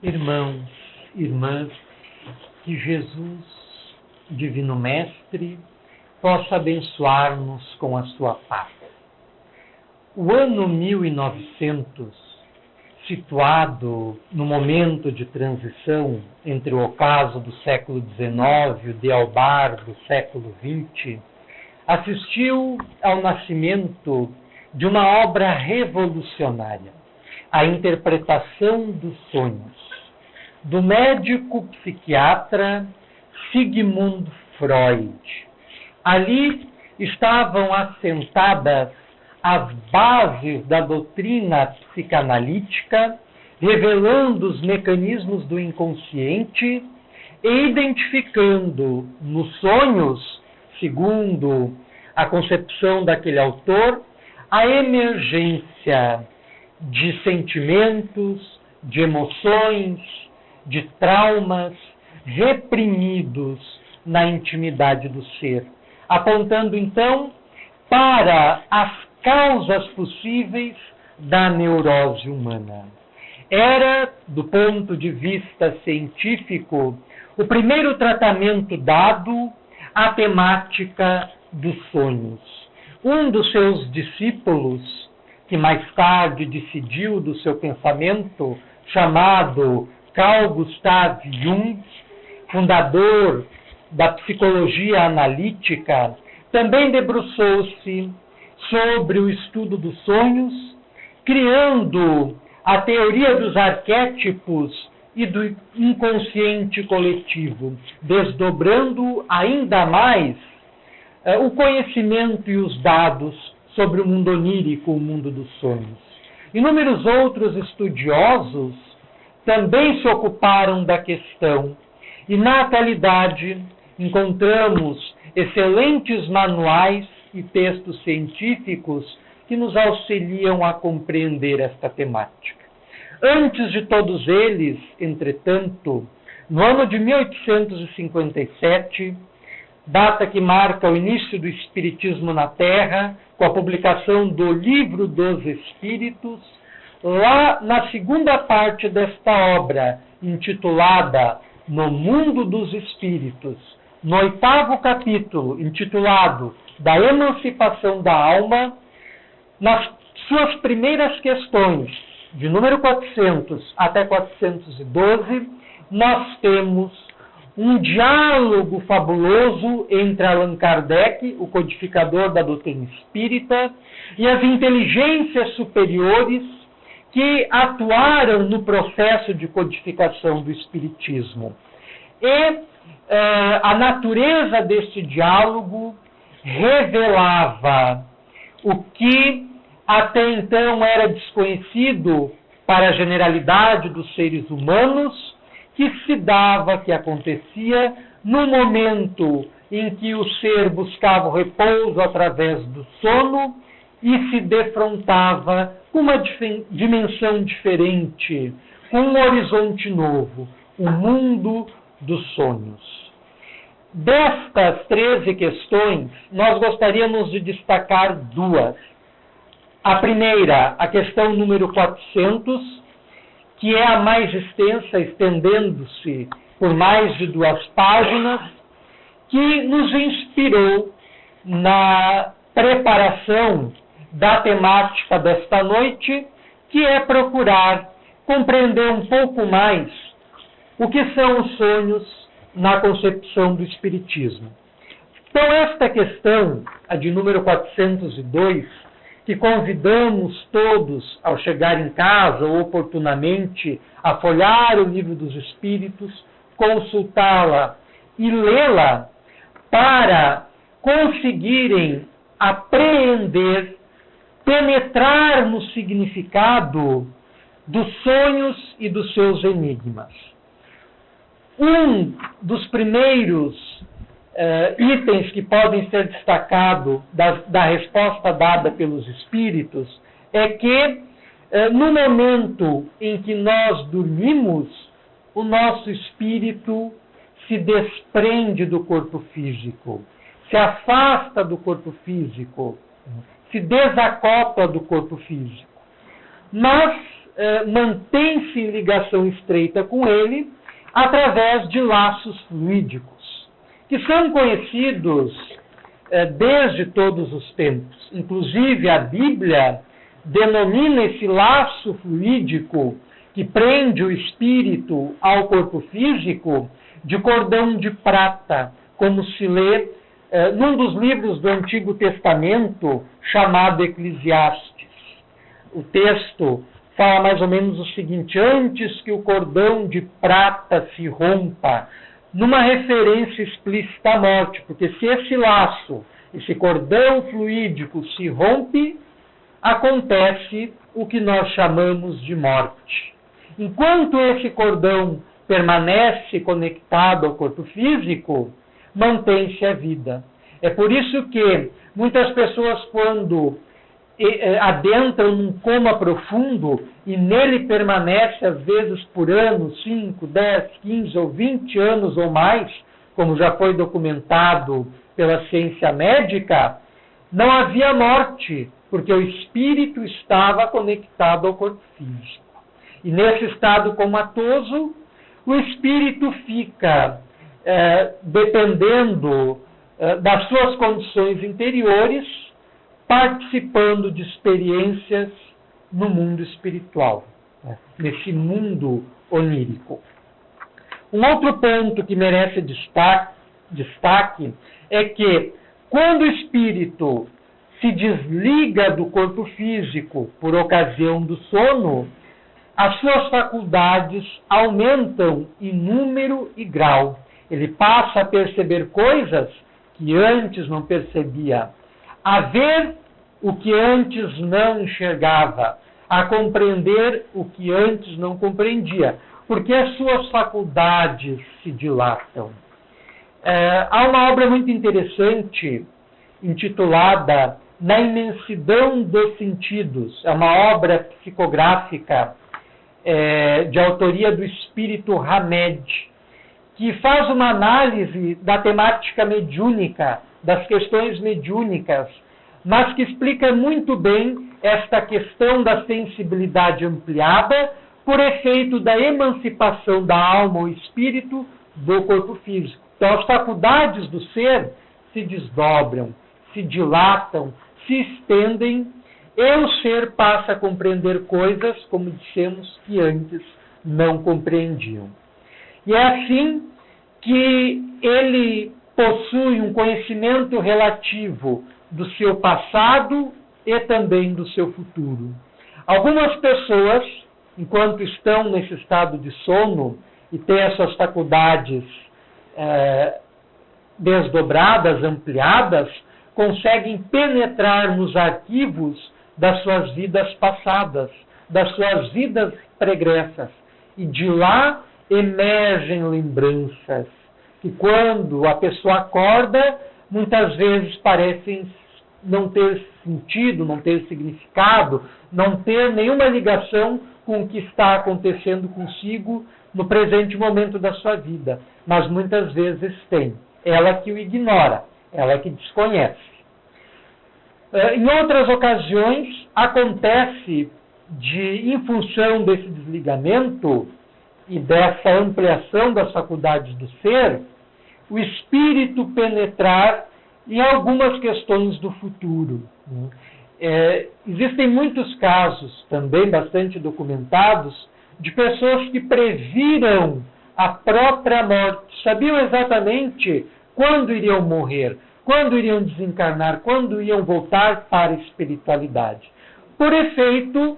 Irmãos, irmãs, que Jesus, Divino Mestre, possa abençoar-nos com a sua paz. O ano 1900, situado no momento de transição entre o ocaso do século XIX e o dealbar do século XX, assistiu ao nascimento de uma obra revolucionária, a interpretação dos sonhos, do médico psiquiatra Sigmund Freud. Ali estavam assentadas as bases da doutrina psicanalítica, revelando os mecanismos do inconsciente e identificando nos sonhos, segundo a concepção daquele autor, a emergência de sentimentos, de emoções, de traumas reprimidos na intimidade do ser, apontando então para as causas possíveis da neurose humana. Era, do ponto de vista científico, o primeiro tratamento dado à temática dos sonhos. Um dos seus discípulos, que mais tarde decidiu do seu pensamento, chamado Carl Gustav Jung, fundador da psicologia analítica, também debruçou-se sobre o estudo dos sonhos, criando a teoria dos arquétipos e do inconsciente coletivo, desdobrando ainda mais o conhecimento e os dados sobre o mundo onírico, o mundo dos sonhos. Inúmeros outros estudiosos também se ocuparam da questão e, na atualidade, encontramos excelentes manuais e textos científicos que nos auxiliam a compreender esta temática. Antes de todos eles, entretanto, no ano de 1857, data que marca o início do Espiritismo na Terra, com a publicação do Livro dos Espíritos, lá na segunda parte desta obra, intitulada No Mundo dos Espíritos, no 8º capítulo, intitulado Da Emancipação da Alma, nas suas primeiras questões, de número 400 até 412, nós temos um diálogo fabuloso entre Allan Kardec, o codificador da doutrina espírita, e as inteligências superiores que atuaram no processo de codificação do espiritismo. E a natureza deste diálogo revelava o que até então era desconhecido para a generalidade dos seres humanos, que se dava, que acontecia no momento em que o ser buscava o repouso através do sono e se defrontava com uma dimensão diferente, com um horizonte novo, o mundo dos sonhos. Destas 13 questões, nós gostaríamos de destacar duas. A primeira, a questão número 400, que é a mais extensa, estendendo-se por mais de 2 páginas, que nos inspirou na preparação da temática desta noite, que é procurar compreender um pouco mais o que são os sonhos na concepção do Espiritismo. Então, esta questão, a de número 402, que convidamos todos, ao chegar em casa ou oportunamente, a folhear o Livro dos Espíritos, consultá-la e lê-la para conseguirem apreender, penetrar no significado dos sonhos e dos seus enigmas. Um dos primeiros itens que podem ser destacados da resposta dada pelos Espíritos é que, no momento em que nós dormimos, o nosso espírito se desprende do corpo físico, se afasta do corpo físico, se desacopla do corpo físico. Mas mantém-se em ligação estreita com ele através de laços fluídicos, que são conhecidos desde todos os tempos. Inclusive, a Bíblia denomina esse laço fluídico que prende o espírito ao corpo físico de cordão de prata, como se lê num dos livros do Antigo Testamento chamado Eclesiastes. O texto fala mais ou menos o seguinte: antes que o cordão de prata se rompa, numa referência explícita à morte, porque se esse laço, esse cordão fluídico se rompe, acontece o que nós chamamos de morte. Enquanto esse cordão permanece conectado ao corpo físico, mantém-se a vida. É por isso que muitas pessoas, quando adentram num coma profundo e nele permanece, às vezes por anos, 5, 10, 15 ou 20 anos ou mais, como já foi documentado pela ciência médica, não havia morte, porque o espírito estava conectado ao corpo físico. E nesse estado comatoso, o espírito fica dependendo das suas condições interiores, participando de experiências no mundo espiritual, nesse mundo onírico. Um outro ponto que merece destaque é que, quando o espírito se desliga do corpo físico por ocasião do sono, as suas faculdades aumentam em número e grau. Ele passa a perceber coisas que antes não percebia, a ver o que antes não enxergava, a compreender o que antes não compreendia, porque as suas faculdades se dilatam. Há uma obra muito interessante intitulada Na Imensidão dos Sentidos. É uma obra psicográfica de autoria do espírito Hamed, que faz uma análise da temática mediúnica, das questões mediúnicas, mas que explica muito bem esta questão da sensibilidade ampliada por efeito da emancipação da alma ou espírito do corpo físico. Então, as faculdades do ser se desdobram, se dilatam, se estendem, e o ser passa a compreender coisas, como dissemos, que antes não compreendiam. E é assim que ele possui um conhecimento relativo do seu passado e também do seu futuro. Algumas pessoas, enquanto estão nesse estado de sono e têm as suas faculdades desdobradas, ampliadas, conseguem penetrar nos arquivos das suas vidas passadas, das suas vidas pregressas, e de lá emergem lembranças que, quando a pessoa acorda, muitas vezes parecem não ter sentido, não ter significado, não ter nenhuma ligação com o que está acontecendo consigo no presente momento da sua vida, mas muitas vezes tem. Ela que o ignora, ela que desconhece. Em outras ocasiões, acontece em função desse desligamento e dessa ampliação das faculdades do ser, o espírito penetrar em algumas questões do futuro. Existem muitos casos, também bastante documentados, de pessoas que previram a própria morte, sabiam exatamente quando iriam morrer, quando iriam desencarnar, quando iriam voltar para a espiritualidade, por efeito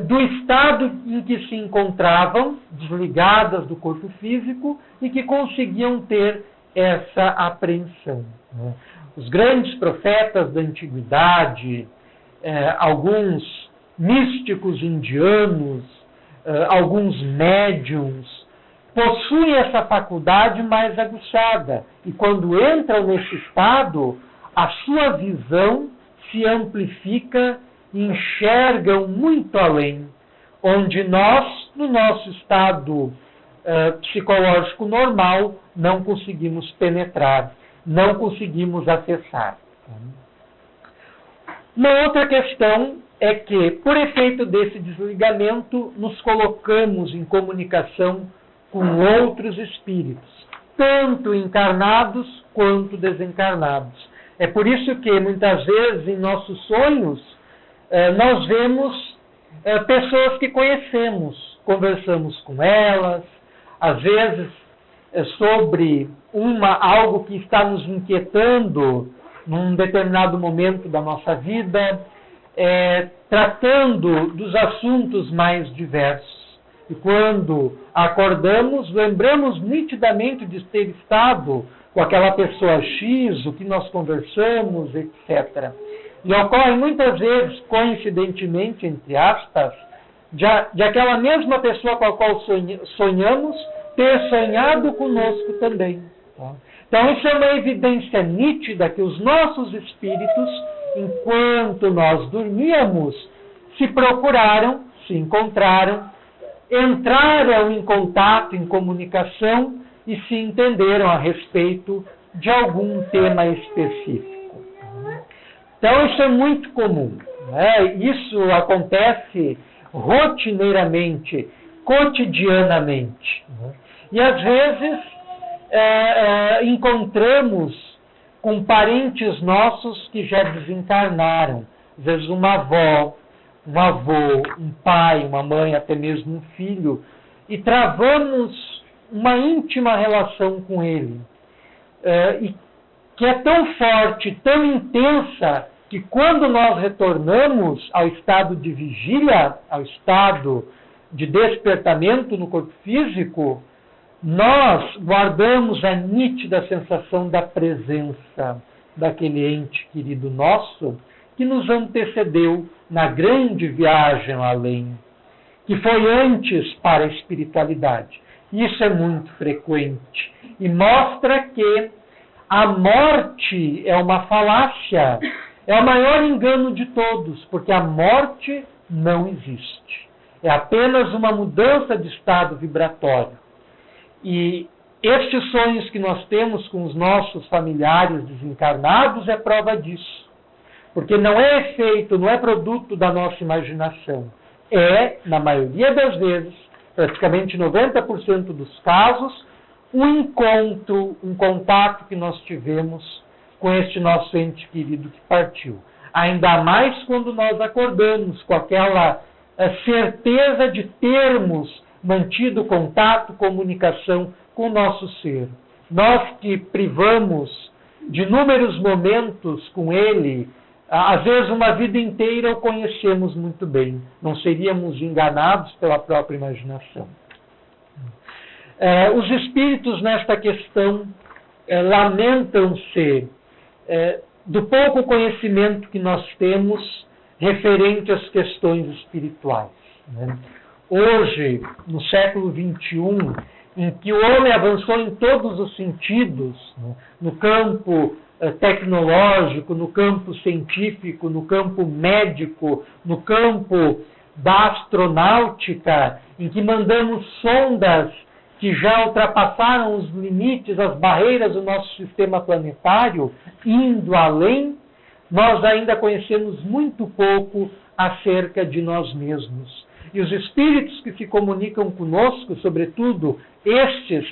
do estado em que se encontravam, desligadas do corpo físico, e que conseguiam ter essa apreensão. Os grandes profetas da antiguidade, alguns místicos indianos, alguns médiums, possuem essa faculdade mais aguçada, e quando entram nesse estado, a sua visão se amplifica e enxergam muito além, onde nós, no nosso estado psicológico normal, não conseguimos penetrar, não conseguimos acessar. Uma outra questão é que, por efeito desse desligamento, nos colocamos em comunicação com outros espíritos, tanto encarnados quanto desencarnados. É por isso que, muitas vezes, em nossos sonhos, nós vemos pessoas que conhecemos, conversamos com elas, às vezes sobre algo que está nos inquietando num determinado momento da nossa vida, tratando dos assuntos mais diversos. E quando acordamos, lembramos nitidamente de ter estado com aquela pessoa X, o que nós conversamos, etc. E ocorre muitas vezes, coincidentemente, entre aspas, de aquela mesma pessoa com a qual sonhamos ter sonhado conosco também. Tá? Então, isso é uma evidência nítida que os nossos espíritos, enquanto nós dormíamos, se procuraram, se encontraram, entraram em contato, em comunicação e se entenderam a respeito de algum tema específico. Então, isso é muito comum, né? Isso acontece rotineiramente, cotidianamente, né? E, às vezes, encontramos com parentes nossos que já desencarnaram, às vezes uma avó, um avô, um pai, uma mãe, até mesmo um filho, e travamos uma íntima relação com ele, e que é tão forte, tão intensa, que quando nós retornamos ao estado de vigília, ao estado de despertamento no corpo físico, nós guardamos a nítida sensação da presença daquele ente querido nosso que nos antecedeu na grande viagem além, que foi antes para a espiritualidade. Isso é muito frequente e mostra que a morte é uma falácia, é o maior engano de todos, porque a morte não existe. É apenas uma mudança de estado vibratório. E estes sonhos que nós temos com os nossos familiares desencarnados é prova disso. Porque não é efeito, não é produto da nossa imaginação. É, na maioria das vezes, praticamente 90% dos casos, um encontro, um contato que nós tivemos com este nosso ente querido que partiu. Ainda mais quando nós acordamos com aquela certeza de termos mantido contato, comunicação com o nosso ser. Nós que privamos de inúmeros momentos com ele, às vezes uma vida inteira o conhecemos muito bem. Não seríamos enganados pela própria imaginação. Os espíritos nesta questão lamentam-se do pouco conhecimento que nós temos referente às questões espirituais, né? Hoje, no século XXI, em que o homem avançou em todos os sentidos, né? No campo tecnológico, no campo científico, no campo médico, no campo da astronáutica, em que mandamos sondas que já ultrapassaram os limites, as barreiras do nosso sistema planetário, indo além, nós ainda conhecemos muito pouco acerca de nós mesmos. E os espíritos que se comunicam conosco, sobretudo estes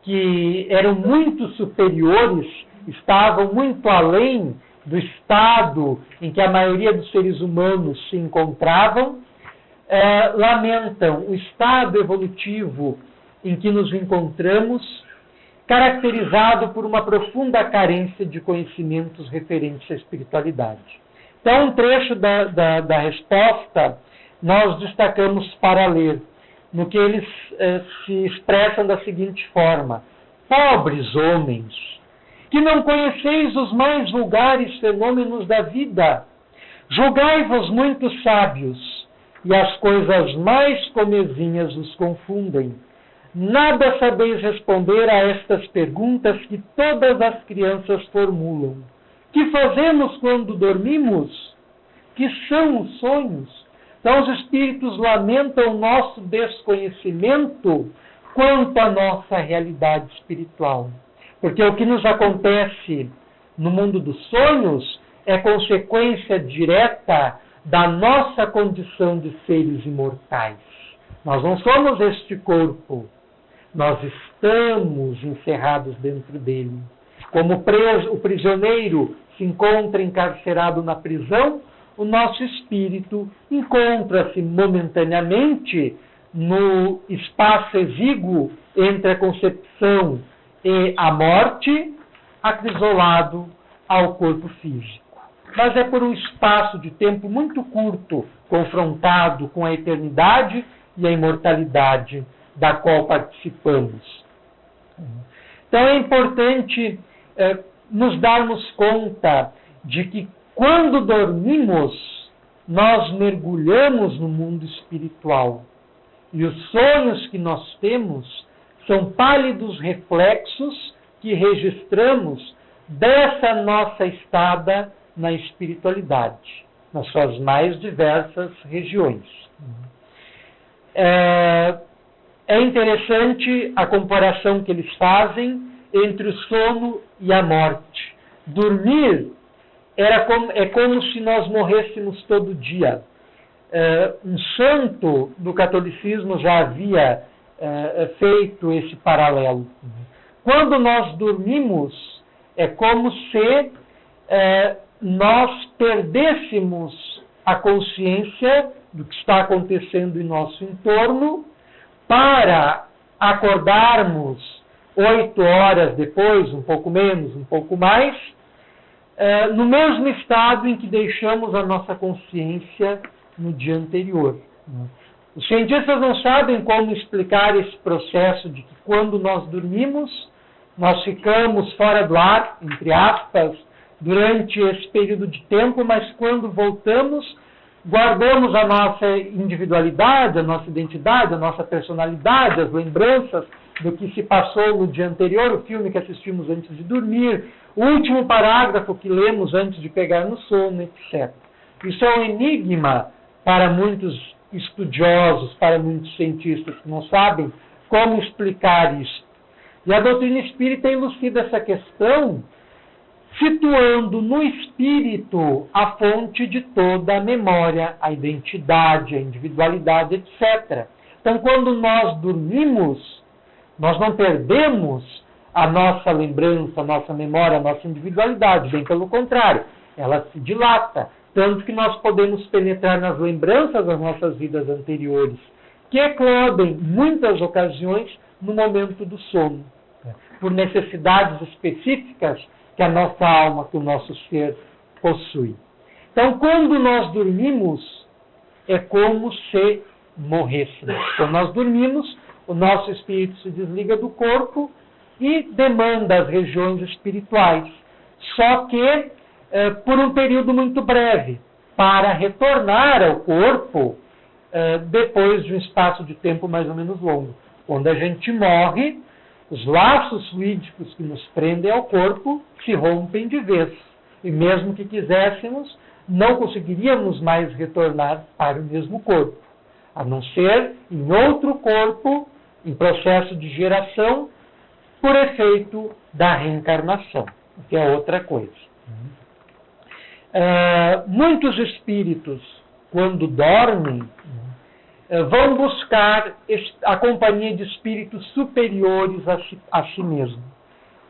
que eram muito superiores, estavam muito além do estado em que a maioria dos seres humanos se encontravam, lamentam o estado evolutivo em que nos encontramos, caracterizado por uma profunda carência de conhecimentos referentes à espiritualidade. Então, um trecho da resposta nós destacamos para ler, no que eles se expressam da seguinte forma: pobres homens, que não conheceis os mais vulgares fenômenos da vida, julgai-vos muito sábios, e as coisas mais comezinhas os confundem. Nada sabeis responder a estas perguntas que todas as crianças formulam. Que fazemos quando dormimos? Que são os sonhos? Então os espíritos lamentam o nosso desconhecimento quanto à nossa realidade espiritual. Porque o que nos acontece no mundo dos sonhos é consequência direta da nossa condição de seres imortais. Nós não somos este corpo, nós estamos encerrados dentro dele. Como o prisioneiro se encontra encarcerado na prisão, o nosso espírito encontra-se momentaneamente no espaço exíguo entre a concepção e a morte, acrisolado ao corpo físico. Mas é por um espaço de tempo muito curto, confrontado com a eternidade e a imortalidade da qual participamos. Então é importante nos darmos conta de que quando dormimos, nós mergulhamos no mundo espiritual. E os sonhos que nós temos são pálidos reflexos que registramos dessa nossa estada na espiritualidade, nas suas mais diversas regiões. É interessante a comparação que eles fazem entre o sono e a morte. Dormir é como se nós morrêssemos todo dia. Um santo do catolicismo já havia feito esse paralelo. Quando nós dormimos, é como se nós perdêssemos a consciência do que está acontecendo em nosso entorno para acordarmos 8 horas depois, um pouco menos, um pouco mais, no mesmo estado em que deixamos a nossa consciência no dia anterior. Os cientistas não sabem como explicar esse processo de que quando nós dormimos, nós ficamos fora do ar, entre aspas, durante esse período de tempo, mas quando voltamos, guardamos a nossa individualidade, a nossa identidade, a nossa personalidade, as lembranças do que se passou no dia anterior, o filme que assistimos antes de dormir, o último parágrafo que lemos antes de pegar no sono, etc. Isso é um enigma para muitos estudiosos, para muitos cientistas que não sabem como explicar isso. E a doutrina espírita elucida essa questão situando no espírito a fonte de toda a memória, a identidade, a individualidade, etc. Então, quando nós dormimos, nós não perdemos a nossa lembrança, a nossa memória, a nossa individualidade, bem pelo contrário, ela se dilata, tanto que nós podemos penetrar nas lembranças das nossas vidas anteriores, que eclodem, muitas ocasiões, no momento do sono, por necessidades específicas que a nossa alma, que o nosso ser possui. Então, quando nós dormimos, é como se morrêssemos. Quando nós dormimos, o nosso espírito se desliga do corpo e demanda as regiões espirituais. Só que por um período muito breve, para retornar ao corpo depois de um espaço de tempo mais ou menos longo. Quando a gente morre, os laços fluídicos que nos prendem ao corpo se rompem de vez. E mesmo que quiséssemos, não conseguiríamos mais retornar para o mesmo corpo, a não ser em outro corpo, em processo de geração, por efeito da reencarnação, que é outra coisa. Muitos espíritos, quando dormem, vão buscar a companhia de espíritos superiores a si mesmo.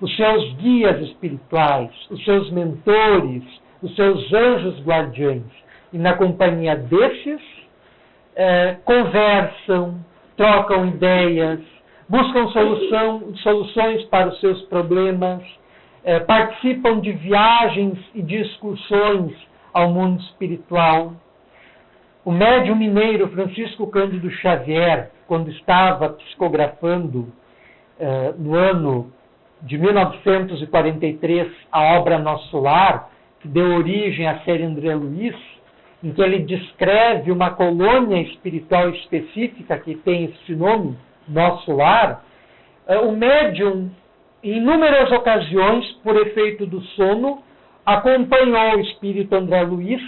Os seus guias espirituais, os seus mentores, os seus anjos guardiães. E na companhia desses, conversam, trocam ideias, buscam soluções para os seus problemas, participam de viagens e de excursões ao mundo espiritual. O médium mineiro Francisco Cândido Xavier, quando estava psicografando no ano de 1943 a obra Nosso Lar, que deu origem à série André Luiz, em que ele descreve uma colônia espiritual específica que tem esse nome, Nosso Lar, o médium, em inúmeras ocasiões, por efeito do sono, acompanhou o espírito André Luiz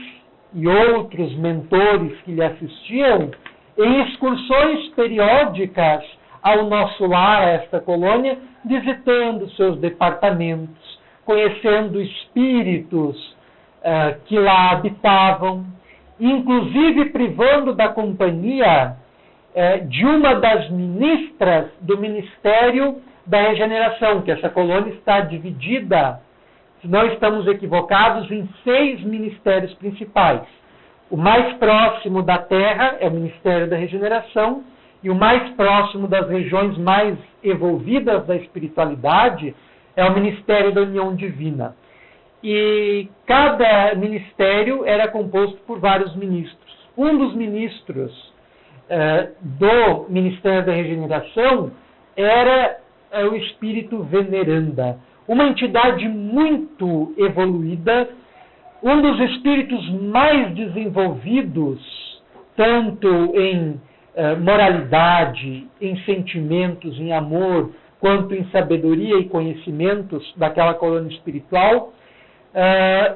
e outros mentores que lhe assistiam em excursões periódicas ao Nosso Lar, a esta colônia, visitando seus departamentos, conhecendo espíritos que lá habitavam, inclusive privando da companhia de uma das ministras do Ministério da Regeneração, que essa colônia está dividida, se não estamos equivocados, em 6 ministérios principais. O mais próximo da Terra é o Ministério da Regeneração, e o mais próximo das regiões mais evolvidas da espiritualidade é o Ministério da União Divina. E cada ministério era composto por vários ministros. Um dos ministros do Ministério da Regeneração era o Espírito Veneranda, uma entidade muito evoluída, um dos espíritos mais desenvolvidos, tanto em moralidade, em sentimentos, em amor, quanto em sabedoria e conhecimentos daquela colônia espiritual,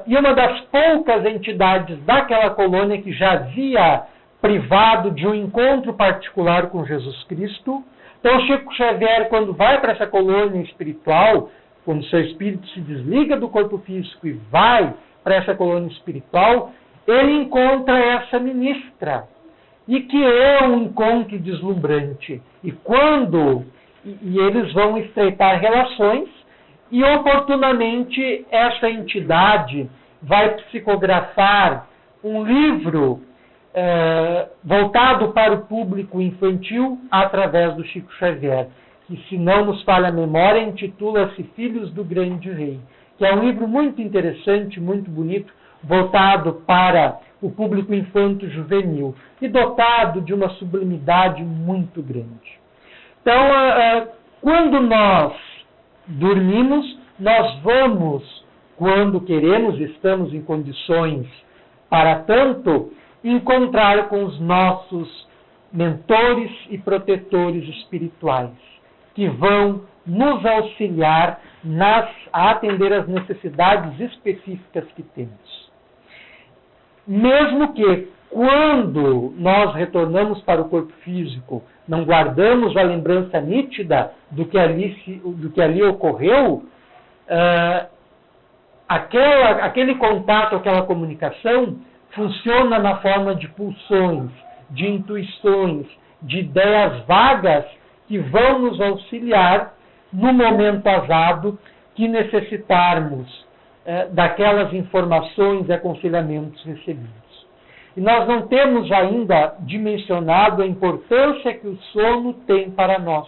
e uma das poucas entidades daquela colônia que já havia privado de um encontro particular com Jesus Cristo. Então, Chico Xavier, quando vai para essa colônia espiritual, quando seu espírito se desliga do corpo físico e vai para essa colônia espiritual, ele encontra essa ministra, e que é um encontro deslumbrante. E eles vão estreitar relações, e oportunamente essa entidade vai psicografar um livro voltado para o público infantil através do Chico Xavier, que, se não nos falha a memória, intitula-se Filhos do Grande Rei, que é um livro muito interessante, muito bonito, voltado para o público infanto-juvenil e dotado de uma sublimidade muito grande. Então, quando nós dormimos, nós vamos, quando queremos, estamos em condições para tanto, encontrar com os nossos mentores e protetores espirituais, que vão nos auxiliar a atender às necessidades específicas que temos. Mesmo que, quando nós retornamos para o corpo físico, não guardamos a lembrança nítida do que ali ocorreu, aquele contato, aquela comunicação, funciona na forma de pulsões, de intuições, de ideias vagas que vão nos auxiliar no momento azado que necessitarmos daquelas informações e aconselhamentos recebidos. E nós não temos ainda dimensionado a importância que o sono tem para nós.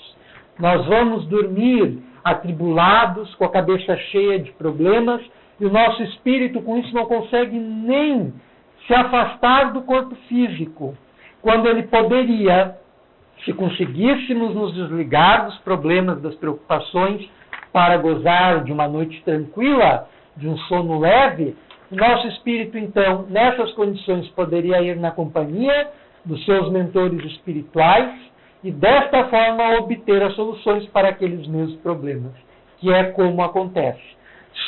Nós vamos dormir atribulados, com a cabeça cheia de problemas, e o nosso espírito, com isso, não consegue nem se afastar do corpo físico, quando ele poderia, se conseguíssemos nos desligar dos problemas, das preocupações, para gozar de uma noite tranquila, de um sono leve, o nosso espírito, então, nessas condições, poderia ir na companhia dos seus mentores espirituais e, desta forma, obter as soluções para aqueles mesmos problemas, que é como acontece.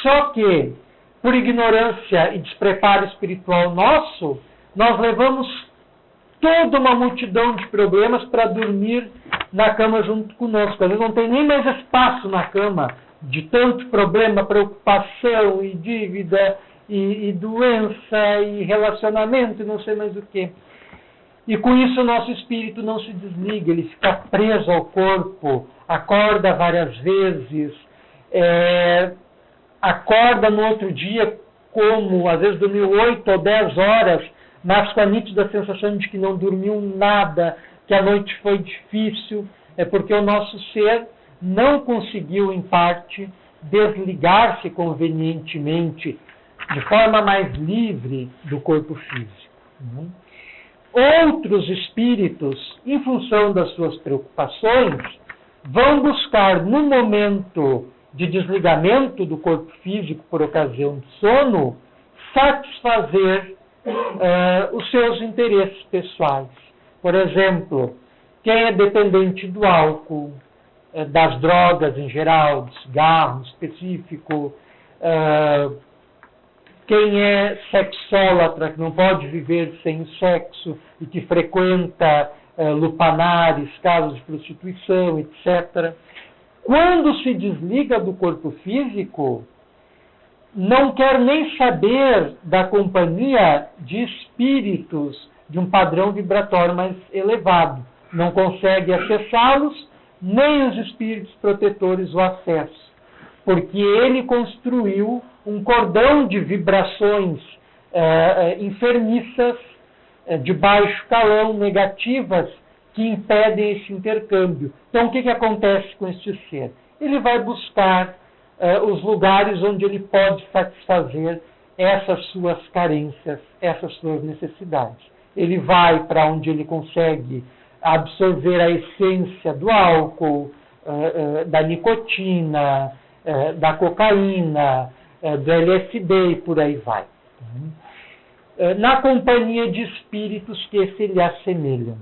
Só que, por ignorância e despreparo espiritual nosso, nós levamos toda uma multidão de problemas para dormir na cama junto conosco. Às vezes não tem nem mais espaço na cama, de tanto problema, preocupação e dívida e doença e relacionamento e não sei mais o que. E com isso o nosso espírito não se desliga, ele fica preso ao corpo, acorda várias vezes, acorda no outro dia como, às vezes dormiu 8 ou 10 horas, mas com a nítida sensação de que não dormiu nada, que a noite foi difícil, é porque o nosso ser não conseguiu, em parte, desligar-se convenientemente, de forma mais livre do corpo físico. Outros espíritos, em função das suas preocupações, vão buscar, no momento de desligamento do corpo físico por ocasião do sono, satisfazer os seus interesses pessoais. Por exemplo, quem é dependente do álcool, das drogas em geral, do cigarro em específico, quem é sexólatra, que não pode viver sem o sexo e que frequenta lupanares, casas de prostituição, etc. Quando se desliga do corpo físico, não quer nem saber da companhia de espíritos de um padrão vibratório mais elevado. Não consegue acessá-los, nem os espíritos protetores o acessam, porque ele construiu um cordão de vibrações enfermiças, de baixo calão, negativas, que impedem esse intercâmbio. Então, o que acontece com este ser? Ele vai buscar os lugares onde ele pode satisfazer essas suas carências, essas suas necessidades. Ele vai para onde ele consegue absorver a essência do álcool, da nicotina, da cocaína, do LSD e por aí vai. Na companhia de espíritos que se lhe assemelham.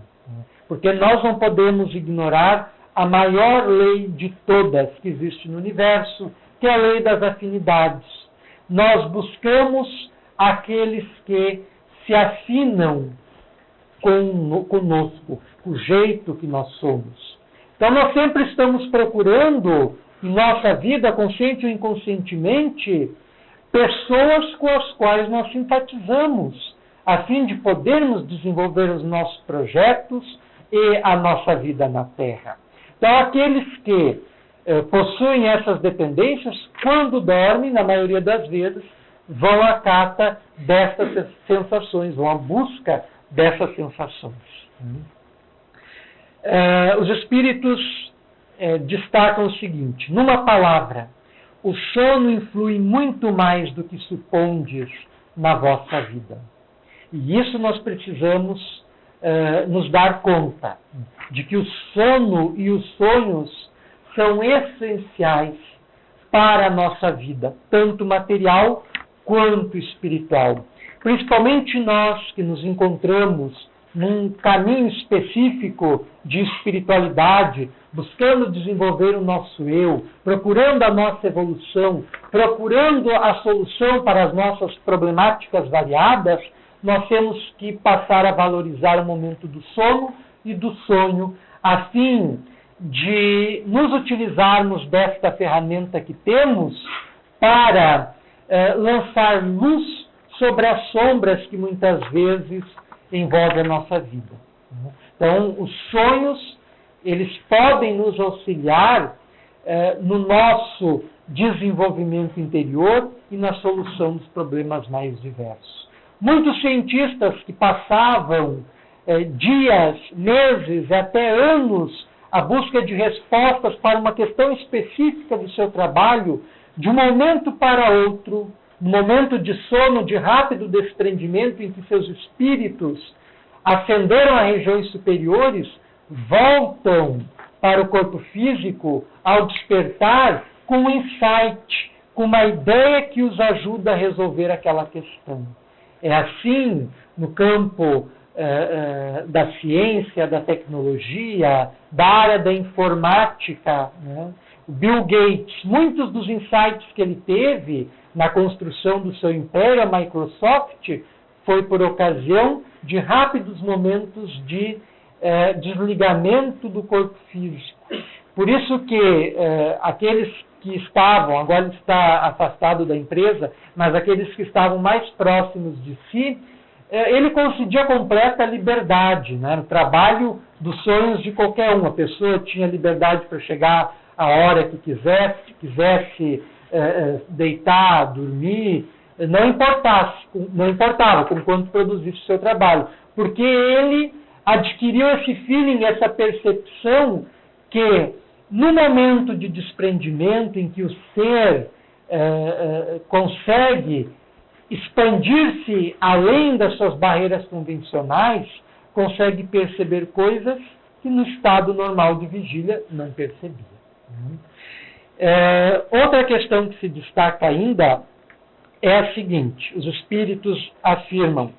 Porque nós não podemos ignorar a maior lei de todas que existe no universo, que é a lei das afinidades. Nós buscamos aqueles que se afinam conosco, o jeito que nós somos. Então nós sempre estamos procurando, em nossa vida, consciente ou inconscientemente, pessoas com as quais nós simpatizamos, a fim de podermos desenvolver os nossos projetos e a nossa vida na Terra. Então, aqueles que possuem essas dependências, quando dormem, na maioria das vezes, vão à cata dessas sensações, vão à busca dessas sensações. Os espíritos destacam o seguinte: numa palavra, o sono influi muito mais do que supondes na vossa vida. E isso nós precisamos nos dar conta, de que o sono e os sonhos são essenciais para a nossa vida, tanto material quanto espiritual. Principalmente nós que nos encontramos num caminho específico de espiritualidade, buscando desenvolver o nosso eu, procurando a nossa evolução, procurando a solução para as nossas problemáticas variadas, nós temos que passar a valorizar o momento do sono e do sonho, a fim de nos utilizarmos desta ferramenta que temos para lançar luz sobre as sombras que muitas vezes envolvem a nossa vida. Então, os sonhos, eles podem nos auxiliar no nosso desenvolvimento interior e na solução dos problemas mais diversos. Muitos cientistas que passavam dias, meses e até anos à busca de respostas para uma questão específica do seu trabalho, de um momento para outro, no momento de sono, de rápido desprendimento em que seus espíritos ascenderam a regiões superiores, voltam para o corpo físico ao despertar com um insight, com uma ideia que os ajuda a resolver aquela questão. É assim no campo da ciência, da tecnologia, da área da informática. Né? O Bill Gates, muitos dos insights que ele teve na construção do seu império, a Microsoft, foi por ocasião de rápidos momentos de desligamento do corpo físico. Por isso que aqueles que estavam, agora ele está afastado da empresa, mas aqueles que estavam mais próximos de si, ele concedia completa liberdade, né? No trabalho dos sonhos de qualquer um. A pessoa tinha liberdade para chegar a hora que quisesse deitar, dormir, não importava com quanto produzisse o seu trabalho, porque ele adquiriu esse feeling, essa percepção que no momento de desprendimento em que o ser consegue expandir-se além das suas barreiras convencionais, consegue perceber coisas que no estado normal de vigília não percebia. Outra questão que se destaca ainda é a seguinte: os espíritos afirmam,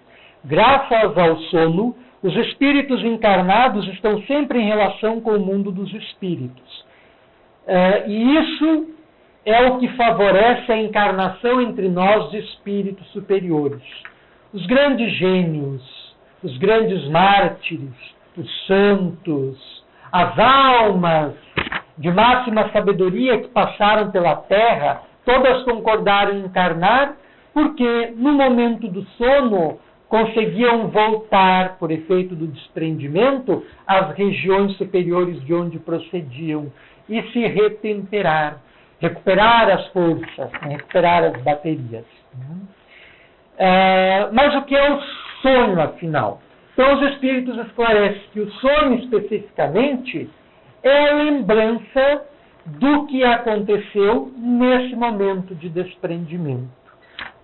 graças ao sono, os espíritos encarnados estão sempre em relação com o mundo dos espíritos. E isso é o que favorece a encarnação entre nós de espíritos superiores. Os grandes gênios, os grandes mártires, os santos, as almas de máxima sabedoria que passaram pela Terra todas concordaram em encarnar porque, no momento do sono, conseguiam voltar, por efeito do desprendimento, às regiões superiores de onde procediam e se retemperar, recuperar as forças, recuperar as baterias. Mas o que é o sonho, afinal? Então, os espíritos esclarecem que o sonho, especificamente, é a lembrança do que aconteceu nesse momento de desprendimento.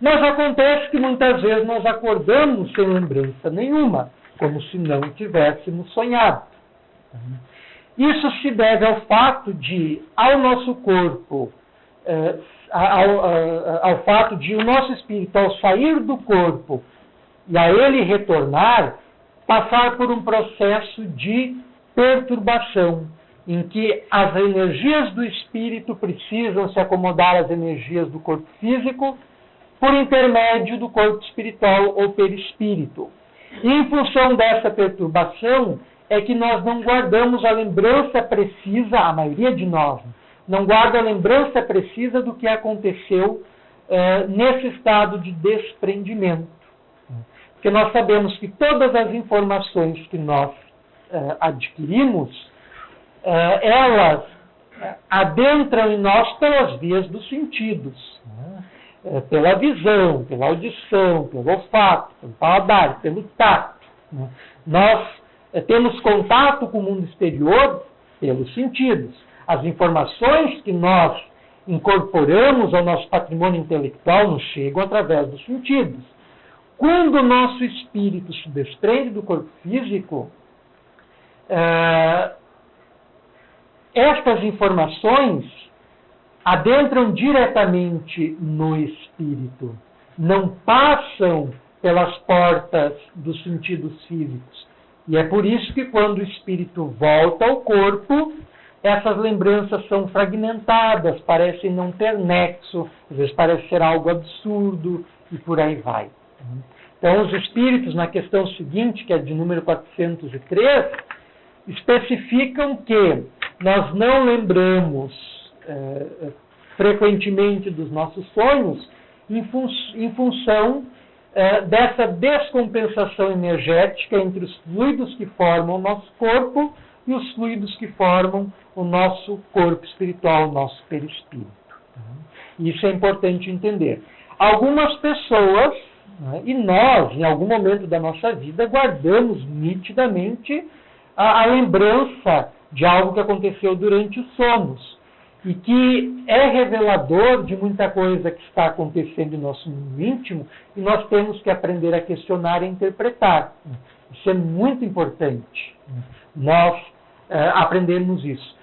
Mas acontece que muitas vezes nós acordamos sem lembrança nenhuma, como se não tivéssemos sonhado. Isso se deve ao fato de, ao nosso corpo, ao fato de o nosso espírito, ao sair do corpo e a ele retornar, passar por um processo de perturbação, em que as energias do espírito precisam se acomodar às energias do corpo físico por intermédio do corpo espiritual ou perispírito. E em função dessa perturbação é que nós não guardamos a lembrança precisa, a maioria de nós, não guarda a lembrança precisa do que aconteceu nesse estado de desprendimento. Porque nós sabemos que todas as informações que nós adquirimos, elas adentram em nós pelas vias dos sentidos, pela visão, pela audição, pelo olfato, pelo paladar, pelo tato. Nós temos contato com o mundo exterior pelos sentidos. As informações que nós incorporamos ao nosso patrimônio intelectual nos chegam através dos sentidos. Quando o nosso espírito se desprende do corpo físico, estas informações adentram diretamente no espírito, não passam pelas portas dos sentidos físicos. E é por isso que quando o espírito volta ao corpo, essas lembranças são fragmentadas, parecem não ter nexo, às vezes parece ser algo absurdo e por aí vai. Então, os espíritos, na questão seguinte, que é de número 403, especificam que nós não lembramos frequentemente dos nossos sonhos em função dessa descompensação energética entre os fluidos que formam o nosso corpo e os fluidos que formam o nosso corpo espiritual, o nosso perispírito. Isso é importante entender. Algumas pessoas, e nós, em algum momento da nossa vida, guardamos nitidamente a lembrança de algo que aconteceu durante os sonos e que é revelador de muita coisa que está acontecendo em nosso mundo íntimo e nós temos que aprender a questionar e interpretar. Isso é muito importante, nós aprendermos isso.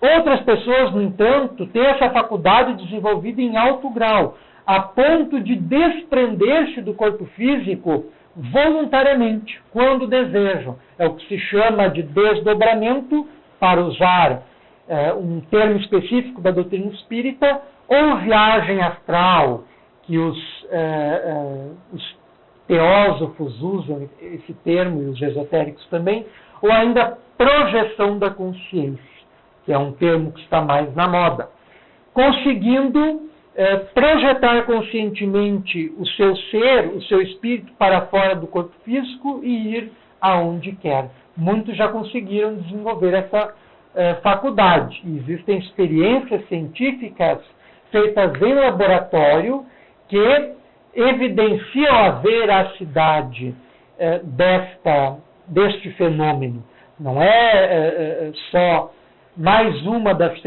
Outras pessoas, no entanto, têm essa faculdade desenvolvida em alto grau, a ponto de desprender-se do corpo físico voluntariamente, quando desejam. É o que se chama de desdobramento, para usar um termo específico da doutrina espírita, ou viagem astral, que os teósofos usam esse termo, e os esotéricos também, ou ainda projeção da consciência, que é um termo que está mais na moda. Conseguindo projetar conscientemente o seu ser, o seu espírito para fora do corpo físico e ir aonde quer. Muitos já conseguiram desenvolver essa faculdade. E existem experiências científicas feitas em laboratório que evidenciam a veracidade deste fenômeno. Não é só mais uma das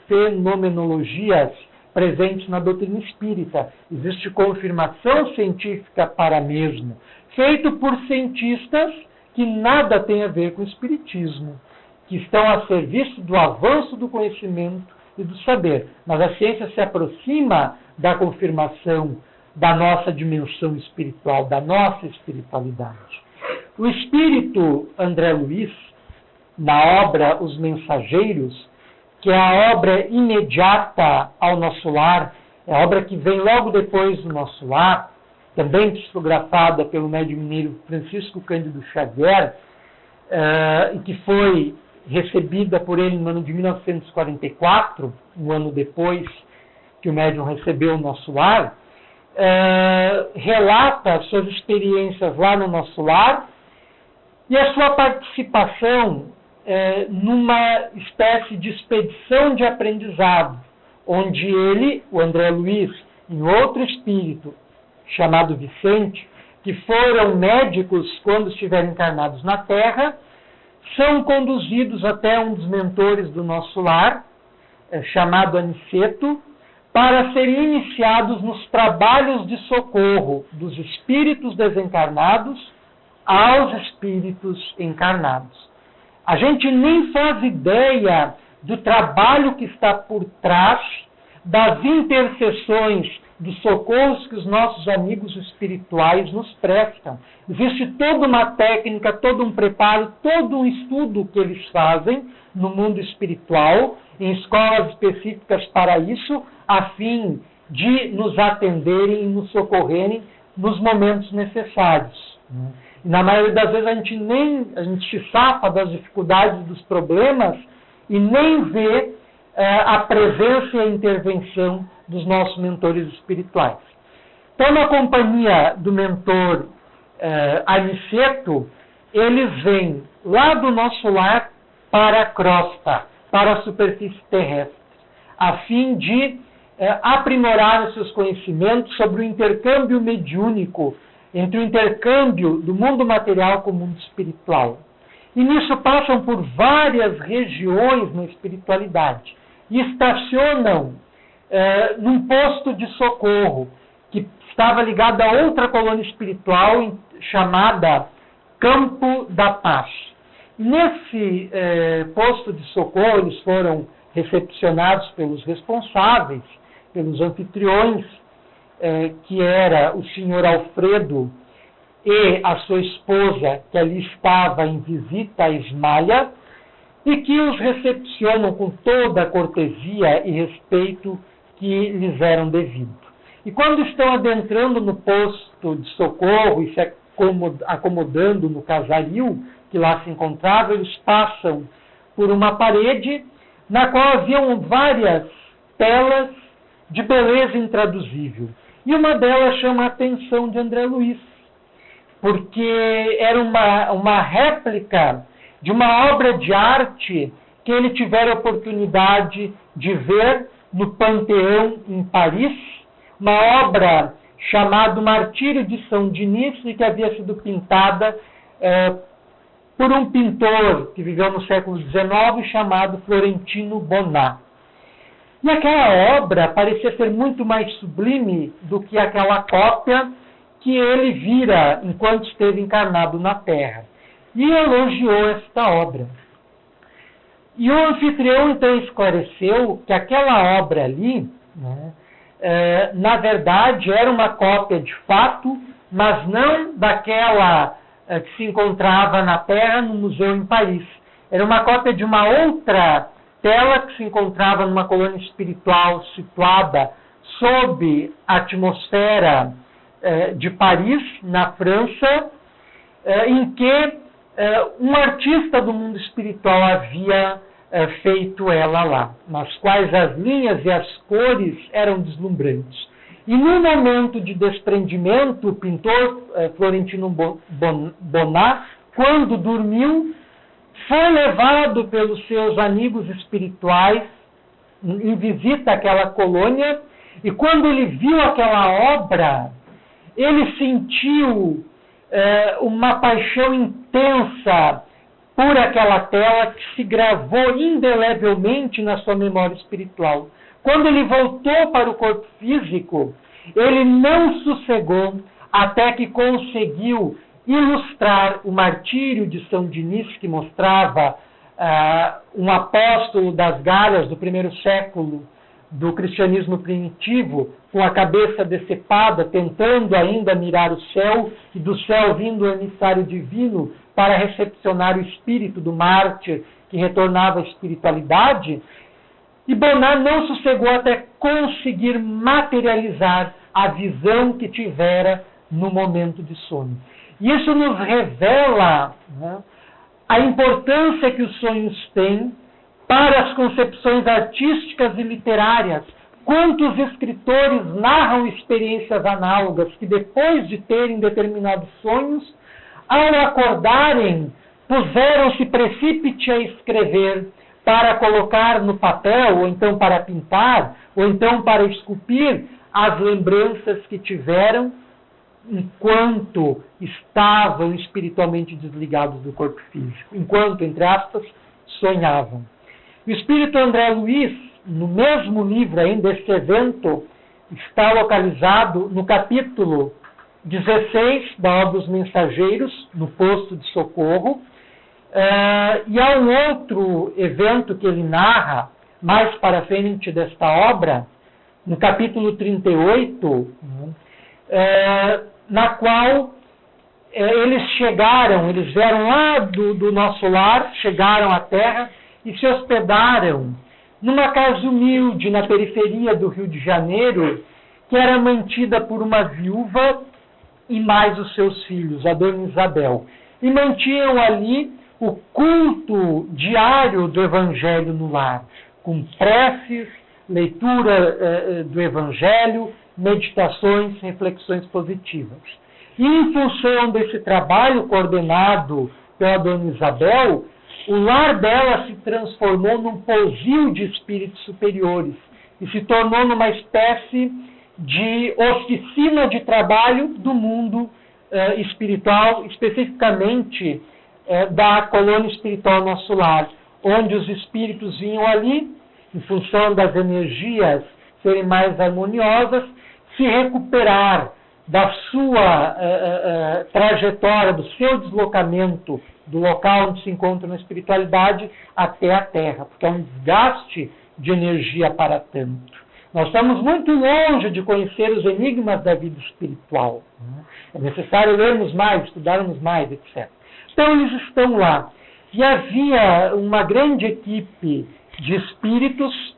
fenomenologias presentes na doutrina espírita. Existe confirmação científica para a mesma, feito por cientistas que nada tem a ver com o espiritismo, que estão a serviço do avanço do conhecimento e do saber. Mas a ciência se aproxima da confirmação da nossa dimensão espiritual, da nossa espiritualidade. O espírito André Luiz, na obra Os Mensageiros, que é a obra imediata ao nosso lar, é a obra que vem logo depois do nosso lar, também psicografada pelo médium mineiro Francisco Cândido Xavier, e que foi recebida por ele no ano de 1944, um ano depois que o médium recebeu no nosso lar, relata suas experiências lá no nosso lar e a sua participação numa espécie de expedição de aprendizado, onde ele, o André Luiz, e outro espírito chamado Vicente, que foram médicos quando estiveram encarnados na Terra, são conduzidos até um dos mentores do nosso lar, chamado Aniceto, para serem iniciados nos trabalhos de socorro dos espíritos desencarnados aos espíritos encarnados. A gente nem faz ideia do trabalho que está por trás das intercessões, dos socorros que os nossos amigos espirituais nos prestam. Existe toda uma técnica, todo um preparo, todo um estudo que eles fazem no mundo espiritual, em escolas específicas para isso, a fim de nos atenderem e nos socorrerem nos momentos necessários. E na maioria das vezes a gente se safa das dificuldades, dos problemas e nem vê a presença e a intervenção dos nossos mentores espirituais. Então, na companhia do mentor Aniceto, eles vêm lá do nosso lar para a crosta, para a superfície terrestre, a fim de aprimorar os seus conhecimentos sobre o intercâmbio mediúnico entre o intercâmbio do mundo material com o mundo espiritual. E nisso passam por várias regiões na espiritualidade e estacionam num posto de socorro que estava ligado a outra colônia espiritual chamada Campo da Paz. E nesse posto de socorro eles foram recepcionados pelos responsáveis, pelos anfitriões, que era o senhor Alfredo e a sua esposa, que ali estava em visita a Ismalha, e que os recepcionam com toda a cortesia e respeito que lhes eram devido. E quando estão adentrando no posto de socorro e se acomodando no casario que lá se encontrava, eles passam por uma parede na qual haviam várias telas de beleza intraduzível. E uma delas chama a atenção de André Luiz, porque era uma réplica de uma obra de arte que ele tivera a oportunidade de ver no Panteão, em Paris, uma obra chamada Martírio de São Dinis, e que havia sido pintada por um pintor que viveu no século XIX, chamado Florentino Bonnat. E aquela obra parecia ser muito mais sublime do que aquela cópia que ele vira enquanto esteve encarnado na Terra. E elogiou esta obra. E o anfitrião então esclareceu que aquela obra ali, na verdade, era uma cópia de fato, mas não daquela que se encontrava na Terra no museu em Paris. Era uma cópia de uma outra tela que se encontrava numa colônia espiritual situada sob a atmosfera de Paris, na França, em que um artista do mundo espiritual havia feito ela lá, nas quais as linhas e as cores eram deslumbrantes. E no momento de desprendimento, o pintor Florentino Bonnat, quando dormiu, foi levado pelos seus amigos espirituais em visita àquela colônia, e quando ele viu aquela obra, ele sentiu uma paixão intensa por aquela tela que se gravou indelevelmente na sua memória espiritual. Quando ele voltou para o corpo físico, ele não sossegou até que conseguiu ilustrar o martírio de São Dinis, que mostrava um apóstolo das Galhas do primeiro século do cristianismo primitivo, com a cabeça decepada, tentando ainda mirar o céu, e do céu vindo o emissário divino para recepcionar o espírito do mártir que retornava à espiritualidade. E Bonnat não sossegou até conseguir materializar a visão que tivera no momento de sono. E isso nos revela a importância que os sonhos têm para as concepções artísticas e literárias, Quantos escritores narram experiências análogas que, depois de terem determinados sonhos, ao acordarem, puseram-se precípite a escrever para colocar no papel, ou então para pintar, ou então para esculpir as lembranças que tiveram enquanto estavam espiritualmente desligados do corpo físico, enquanto, entre aspas, sonhavam. O espírito André Luiz, no mesmo livro ainda, este evento está localizado no capítulo 16 da Obra dos Mensageiros, no Posto de Socorro, e há um outro evento que ele narra, mais para frente desta obra, no capítulo 38, na qual eles vieram lá do nosso lar, chegaram à Terra e se hospedaram numa casa humilde na periferia do Rio de Janeiro, que era mantida por uma viúva e mais os seus filhos, a Dona Isabel. E mantinham ali o culto diário do Evangelho no lar, com preces, leitura do Evangelho, meditações, reflexões positivas. E em função desse trabalho coordenado pela Dona Isabel, o lar dela se transformou num posil de espíritos superiores e se tornou numa espécie de oficina de trabalho do mundo espiritual, especificamente da colônia espiritual Nosso Lar, onde os espíritos vinham ali, em função das energias serem mais harmoniosas, se recuperar da sua trajetória, do seu deslocamento do local onde se encontra na espiritualidade até a Terra, porque é um desgaste de energia para tanto. Nós estamos muito longe de conhecer os enigmas da vida espiritual. É necessário lermos mais, estudarmos mais, etc. Então eles estão lá. E havia uma grande equipe de espíritos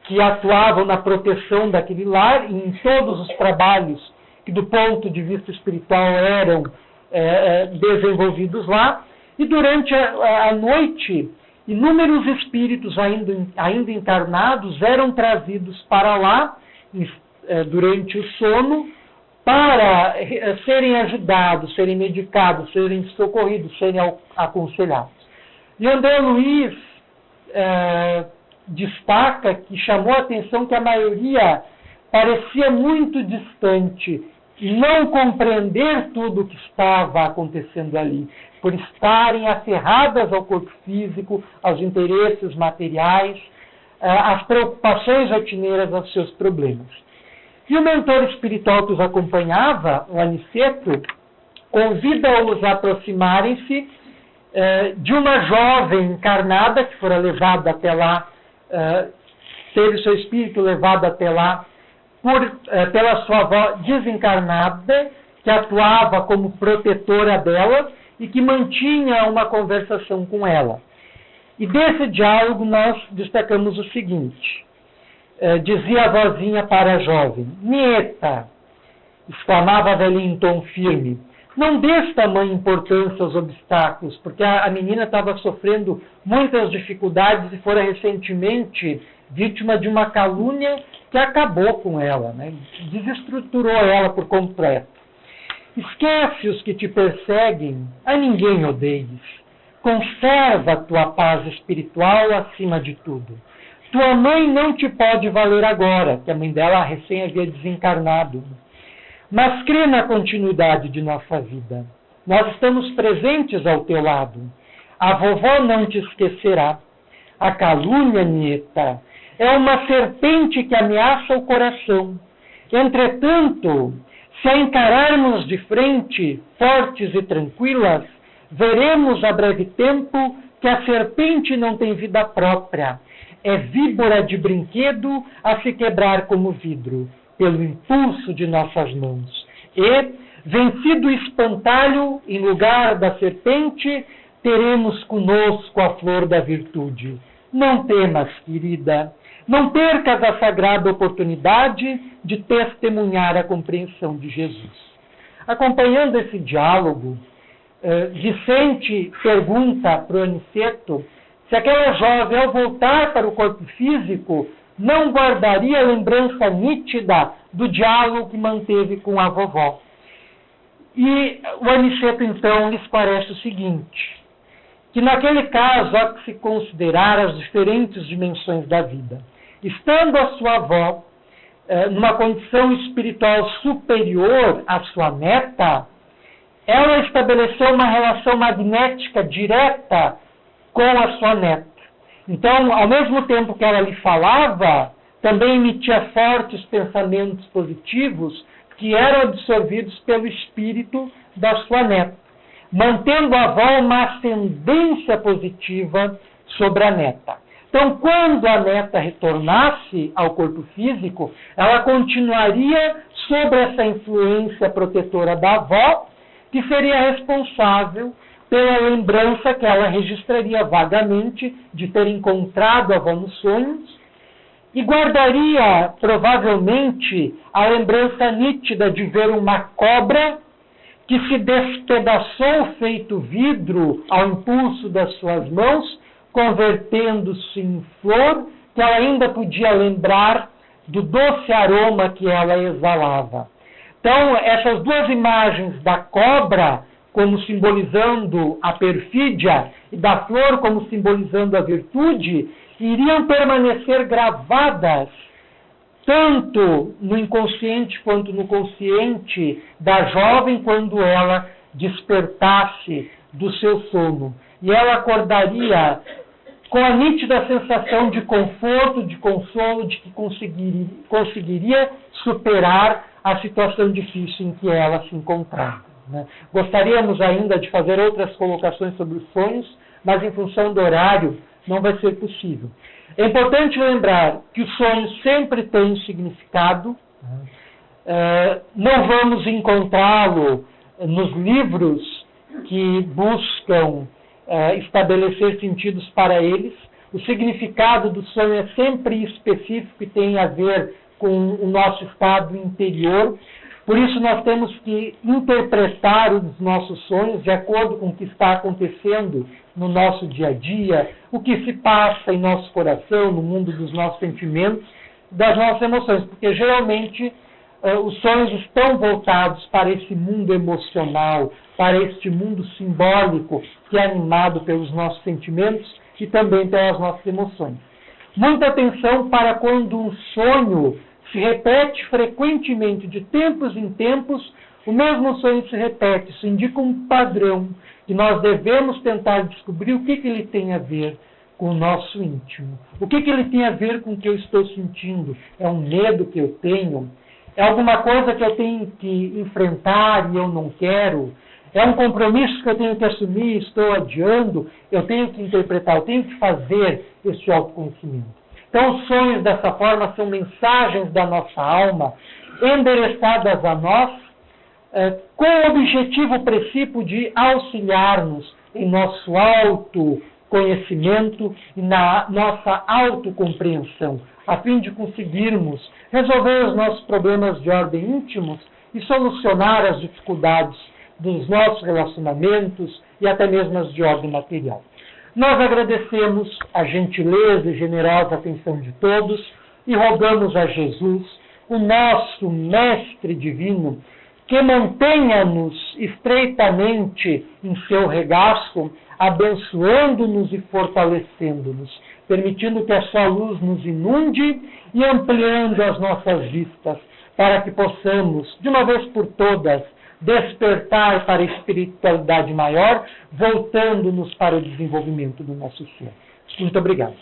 que atuavam na proteção daquele lar e em todos os trabalhos que do ponto de vista espiritual eram desenvolvidos lá. E durante a noite, inúmeros espíritos ainda encarnados eram trazidos para lá durante o sono para serem ajudados, serem medicados, serem socorridos, serem aconselhados. E André Luiz destaca que chamou a atenção que a maioria parecia muito distante e não compreender tudo o que estava acontecendo ali, por estarem aferradas ao corpo físico, aos interesses materiais, às preocupações rotineiras, aos seus problemas. E o mentor espiritual que os acompanhava, o Aniceto, convida-os a aproximarem-se de uma jovem encarnada que fora levada até lá, teve seu espírito levado até lá pela sua avó desencarnada, que atuava como protetora dela e que mantinha uma conversação com ela. E desse diálogo nós destacamos o seguinte: dizia a vozinha para a jovem: "Nieta", exclamava a velhinha em tom firme, "não dês tamanha importância aos obstáculos", porque a menina estava sofrendo muitas dificuldades e fora recentemente vítima de uma calúnia que acabou com ela, desestruturou ela por completo. "Esquece os que te perseguem, a ninguém odeies. Conserva a tua paz espiritual acima de tudo. Tua mãe não te pode valer agora", que a mãe dela recém havia desencarnado, "mas crê na continuidade de nossa vida. Nós estamos presentes ao teu lado. A vovó não te esquecerá. A calúnia, nieta, é uma serpente que ameaça o coração. Entretanto, se a encararmos de frente, fortes e tranquilas, veremos a breve tempo que a serpente não tem vida própria. É víbora de brinquedo a se quebrar como vidro, pelo impulso de nossas mãos. E, vencido o espantalho, em lugar da serpente, teremos conosco a flor da virtude. Não temas, querida. Não percas a sagrada oportunidade de testemunhar a compreensão de Jesus." Acompanhando esse diálogo, Vicente pergunta para o Aniceto se aquela jovem, ao voltar para o corpo físico, não guardaria a lembrança nítida do diálogo que manteve com a vovó. E o Aniceto, então, lhe esclarece o seguinte, que naquele caso há que se considerar as diferentes dimensões da vida. Estando a sua avó numa condição espiritual superior à sua neta, ela estabeleceu uma relação magnética direta com a sua neta. Então, ao mesmo tempo que ela lhe falava, também emitia fortes pensamentos positivos que eram absorvidos pelo espírito da sua neta, mantendo a avó uma ascendência positiva sobre a neta. Então, quando a neta retornasse ao corpo físico, ela continuaria sob essa influência protetora da avó, que seria responsável pela lembrança que ela registraria vagamente de ter encontrado a avó nos sonhos, e guardaria, provavelmente, a lembrança nítida de ver uma cobra que se despedaçou feito vidro ao impulso das suas mãos, convertendo-se em flor, que ela ainda podia lembrar do doce aroma que ela exalava. Então, essas duas imagens da cobra como simbolizando a perfídia e da flor como simbolizando a virtude, iriam permanecer gravadas tanto no inconsciente quanto no consciente da jovem quando ela despertasse do seu sono. E ela acordaria com a nítida sensação de conforto, de consolo, de que conseguiria superar a situação difícil em que ela se encontrava. Gostaríamos ainda de fazer outras colocações sobre os sonhos, mas em função do horário não vai ser possível. É importante lembrar que o sonho sempre tem significado. Não vamos encontrá-lo nos livros que buscam estabelecer sentidos para eles. O significado do sonho é sempre específico e tem a ver com o nosso estado interior. Por isso, nós temos que interpretar os nossos sonhos de acordo com o que está acontecendo no nosso dia a dia, o que se passa em nosso coração, no mundo dos nossos sentimentos, das nossas emoções, porque geralmente os sonhos estão voltados para esse mundo emocional, para este mundo simbólico que é animado pelos nossos sentimentos e também pelas nossas emoções. Muita atenção para quando um sonho se repete frequentemente, de tempos em tempos, o mesmo sonho se repete. Isso indica um padrão que nós devemos tentar descobrir o que ele tem a ver com o nosso íntimo. O que ele tem a ver com o que eu estou sentindo? É um medo que eu tenho? É alguma coisa que eu tenho que enfrentar e eu não quero? É um compromisso que eu tenho que assumir e estou adiando? Eu tenho que interpretar, eu tenho que fazer esse autoconhecimento. Então, os sonhos, dessa forma, são mensagens da nossa alma, endereçadas a nós, com o objetivo princípio de auxiliar-nos em nosso autoconhecimento e na nossa autocompreensão, a fim de conseguirmos resolver os nossos problemas de ordem íntimos e solucionar as dificuldades dos nossos relacionamentos e até mesmo as de ordem material. Nós agradecemos a gentileza e generosa atenção de todos e rogamos a Jesus, o nosso Mestre Divino, que mantenha-nos estreitamente em seu regaço, abençoando-nos e fortalecendo-nos, permitindo que a sua luz nos inunde e ampliando as nossas vistas, para que possamos, de uma vez por todas, despertar para a espiritualidade maior, voltando-nos para o desenvolvimento do nosso ser. Muito obrigado.